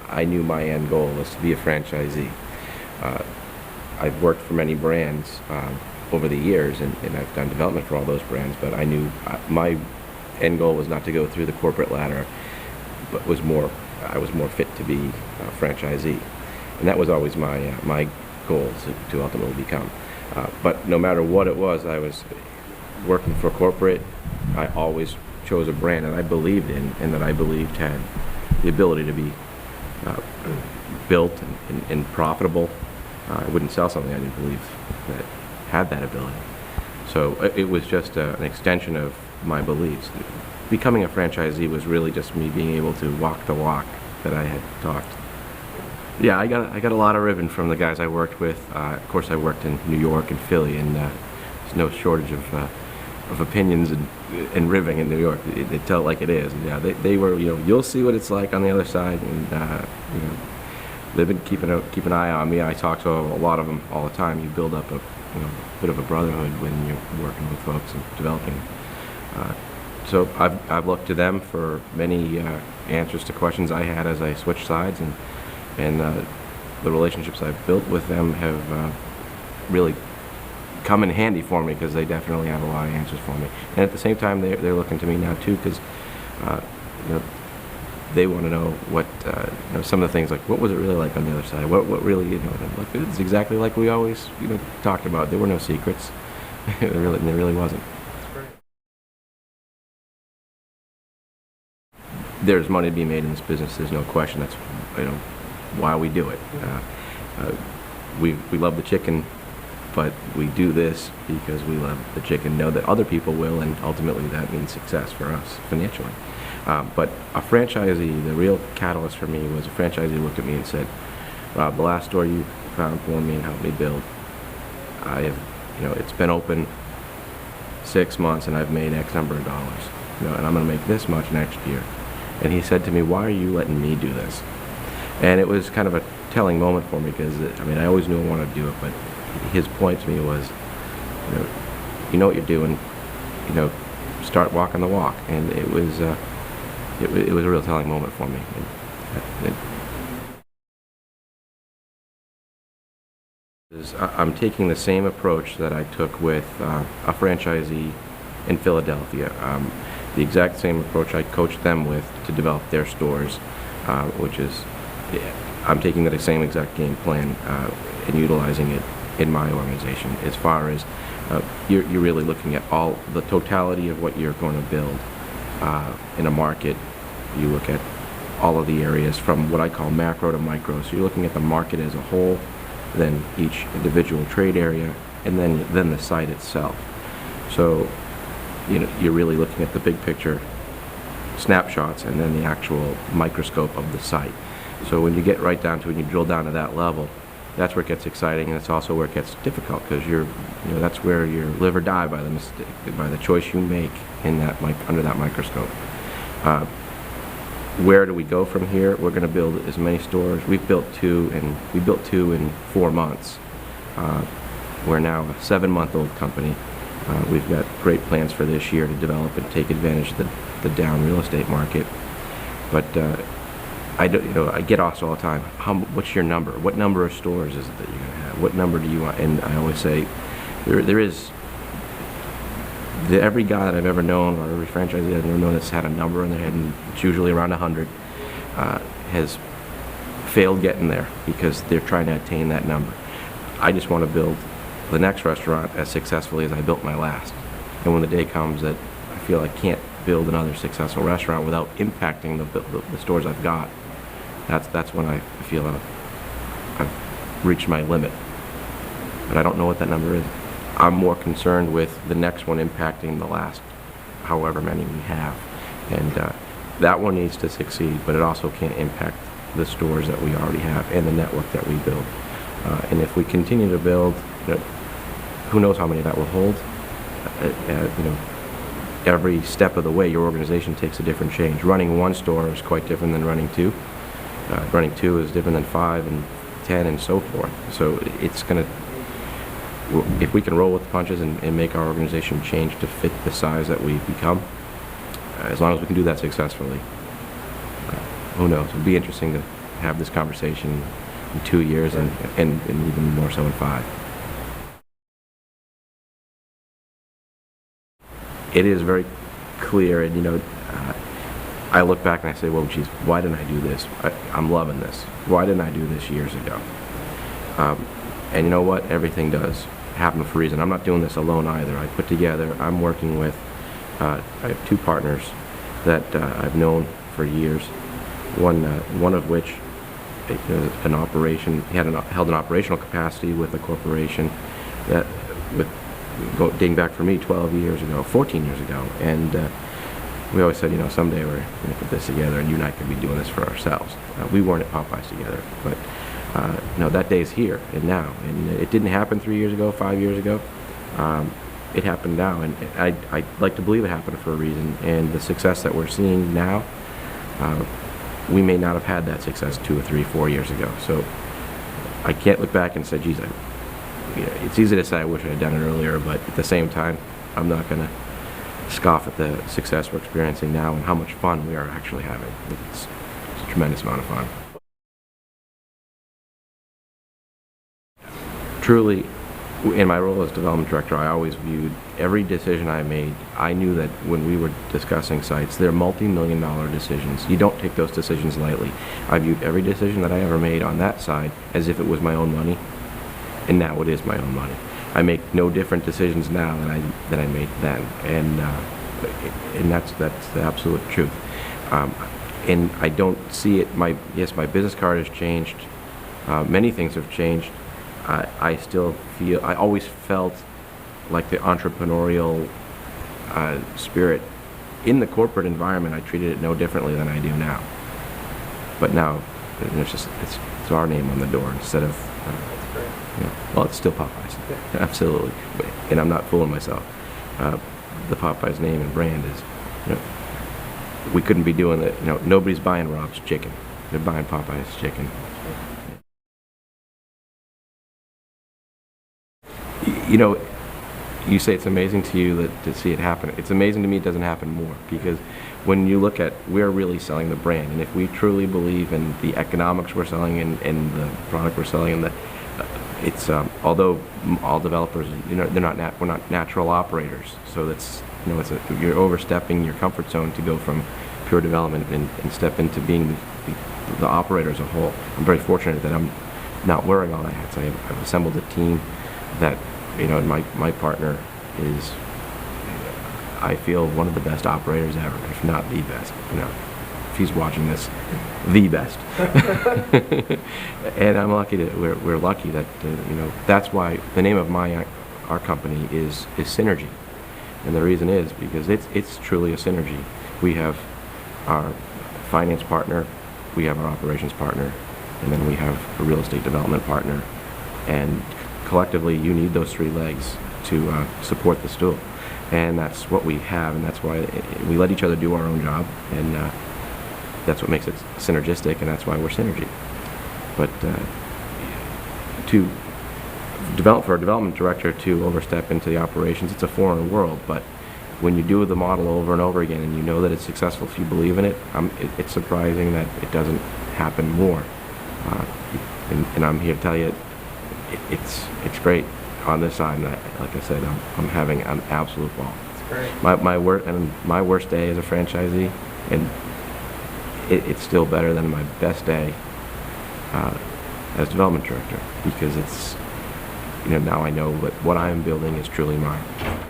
I knew my end goal was to be a franchisee. Uh, I've worked for many brands over the years, and I've done development for all those brands, but I knew my end goal was not to go through the corporate ladder, but I was more fit to be a franchisee. And that was always my goal to ultimately become. But no matter what it was, I was working for corporate. I always chose a brand that I believed in and that I believed had the ability to be built and profitable. I wouldn't sell something I didn't believe that had that ability. So it was just an extension of my beliefs. Becoming a franchisee was really just me being able to walk the walk that I had talked. Yeah, I got a lot of ribbon from the guys I worked with. Of course, I worked in New York and Philly, and there's no shortage of opinions and ribbing in New York. They tell it like it is. Yeah, they were, you'll see what it's like on the other side, and they've been keeping an eye on me. I talk to a lot of them all the time. You build up a bit of a brotherhood when you're working with folks and developing. So I've looked to them for many answers to questions I had as I switched sides, and the relationships I've built with them have really come in handy for me, because they definitely have a lot of answers for me. And at the same time, they're looking to me now too, because they want to know what some of the things, like what was it really like on the other side. What really like, it's exactly like we always talked about. There were no secrets. there really wasn't. There's money to be made in this business. There's no question. That's why we do it. We love the chicken, but we do this because we love the chicken. Know that other people will, and ultimately that means success for us financially. But a franchisee, the real catalyst for me was a franchisee looked at me and said, "Rob, the last store you found for me and helped me build, it's been open 6 months and I've made X number of dollars, and I'm going to make this much next year." And he said to me, "Why are you letting me do this?" And it was kind of a telling moment for me, because I always knew I wanted to do it, but his point to me was, you know what you're doing, start walking the walk. And it was a real telling moment for me. I'm taking the same approach that I took with a franchisee in Philadelphia. The exact same approach I coached them with to develop their stores, which is, I'm taking that same exact game plan and utilizing it in my organization. As far as you're really looking at all the totality of what you're going to build in a market. You look at all of the areas from what I call macro to micro. So you're looking at the market as a whole, then each individual trade area, and then the site itself. So you're really looking at the big picture snapshots and then the actual microscope of the site. So when you get right down to it and you drill down to that level, that's where it gets exciting, and it's also where it gets difficult, because that's where you live or die by the choice you make in that under that microscope. Where do we go from here? We're going to build as many stores. We built two in 4 months. We're now a 7-month-old company. We've got great plans for this year to develop and take advantage of the down real estate market. But I get asked all the time, what's your number? What number of stores is it that you're going to have? What number do you want? And I always say, every guy that I've ever known, or every franchisee I've ever known that's had a number in their head, and it's usually around 100, has failed getting there because they're trying to attain that number. I just want to build the next restaurant as successfully as I built my last. And when the day comes that I feel I can't build another successful restaurant without impacting the stores I've got, that's when I feel I've reached my limit. But I don't know what that number is. I'm more concerned with the next one impacting the last however many we have. And that one needs to succeed, but it also can't impact the stores that we already have and the network that we build. And if we continue to build, who knows how many that will hold. Every step of the way, your organization takes a different change. Running one store is quite different than running two. Running two is different than 5 and 10 and so forth. So it's going to, if we can roll with the punches and make our organization change to fit the size that we've become, as long as we can do that successfully, who knows? It'll be interesting to have this conversation in 2 years, and even more so in 5. It is very clear, and I look back and I say, well, geez, why didn't I do this? I'm loving this. Why didn't I do this years ago? And you know what? Everything does happen for a reason. I'm not doing this alone either. I'm working with, I have 2 partners that I've known for years. One of which, an operation, he held an operational capacity with a corporation that, dating back for me 12 years ago, 14 years ago, and we always said, someday we're going to put this together, and you and I could be doing this for ourselves. We weren't at Popeyes together, but that day is here and now, and it didn't happen 3 years ago, 5 years ago. It happened now, and I like to believe it happened for a reason. And the success that we're seeing now, we may not have had that success 2 or 3, 4 years ago. So I can't look back and say, geez, it's easy to say I wish I had done it earlier, but at the same time, I'm not going to scoff at the success we're experiencing now and how much fun we are actually having. It's a tremendous amount of fun. Truly, in my role as development director, I always viewed every decision I made. I knew that when we were discussing sites, they're multi-million-dollar decisions. You don't take those decisions lightly. I viewed every decision that I ever made on that side as if it was my own money, and now it is my own money. I make no different decisions now than I made then, and that's the absolute truth. And I don't see it. My business card has changed. Many things have changed. I always felt like the entrepreneurial spirit in the corporate environment. I treated it no differently than I do now. But now, it's our name on the door instead of, well, it's still Popeyes, absolutely. And I'm not fooling myself. The Popeyes name and brand is, we couldn't be doing that. Nobody's buying Rob's chicken. They're buying Popeyes chicken. You say it's amazing to you to see it happen. It's amazing to me it doesn't happen more, because when you look at, we're really selling the brand, and if we truly believe in the economics we're selling and the product we're selling, and it's although all developers, we're not natural operators, so that's you're overstepping your comfort zone to go from pure development and step into being the operator as a whole. I'm very fortunate that I'm not wearing all the hats. I've assembled a team that, my partner is, I feel, one of the best operators ever, if not the best. If he's watching this, the best. And I'm lucky we're lucky that that's why the name of our company is Synergy, and the reason is because it's truly a synergy. We have our finance partner, we have our operations partner, and then we have a real estate development partner, and collectively you need those 3 legs to support the stool, and that's what we have, and that's why we let each other do our own job, and that's what makes it synergistic, and that's why we're Synergy. But for a development director to overstep into the operations, it's a foreign world, but when you do the model over and over again and you know that it's successful if you believe in it, it's surprising that it doesn't happen more. And I'm here to tell you, it's great on this side. And like I said, I'm having an absolute ball. It's great. My worst day as a franchisee, and it's still better than my best day as development director, because it's now I know what I am building is truly mine.